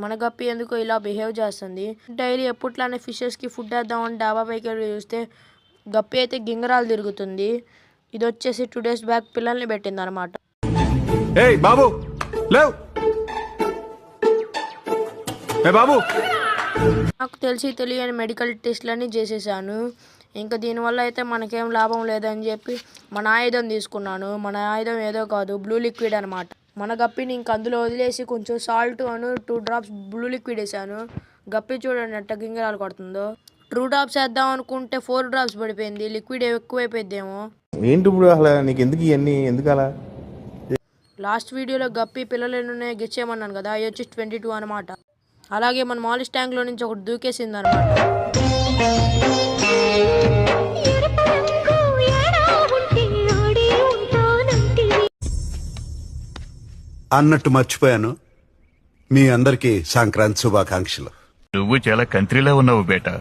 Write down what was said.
మన గప్పి ఎందుకో ఇలా బిహేవ్ చేస్తుంది. డైలీ ఎప్పట్లానే ఫిషెస్కి ఫుడ్ వేద్దామని డాబా పైకి వెళ్ళి చూస్తే గప్పి అయితే గింగరాలు తిరుగుతుంది. ఇది వచ్చేసి 2 days బ్యాక్ పిల్లల్ని పెట్టింది అనమాట. బాబు లేవ్ బాబు. నాకు తెలియని మెడికల్ టెస్ట్లన్నీ చేసేసాను. ఇంకా దీనివల్ల అయితే మనకేం లాభం లేదని చెప్పి మన ఆయుధం తీసుకున్నాను. మన ఆయుధం ఏదో కాదు, బ్లూ లిక్విడ్ అనమాట. మన గప్పిని ఇంక అందులో వదిలేసి కొంచెం సాల్ట్ 2 drops బ్లూ లిక్విడ్ వేసాను. గప్పి చూడండి ఎట్ట గింగరాలు కొడుతుందో. 2 drops వేద్దాం అనుకుంటే 4 drops పడిపోయింది. లిక్విడ్ ఎక్కువైపోయిద్దేమో. ఏంటి ఇప్పుడు అసలు నీకు ఎందుకు ఇవన్నీ, ఎందుకు అలా? లాస్ట్ వీడియోలో గప్పి పిల్లలు ఎన్నున్నాయో గెచ్చేయమన్నాను కదా, అవి వచ్చి 22 అనమాట. అలాగే మన మాలిష్ ట్యాంక్లో నుంచి ఒకటి దూకేసింది అనమాట. అన్నట్టు మర్చిపోయాను, మీ అందరికీ సంక్రాంతి శుభాకాంక్షలు. నువ్వు చాలా కంట్రీలో ఉన్నావు బేటా.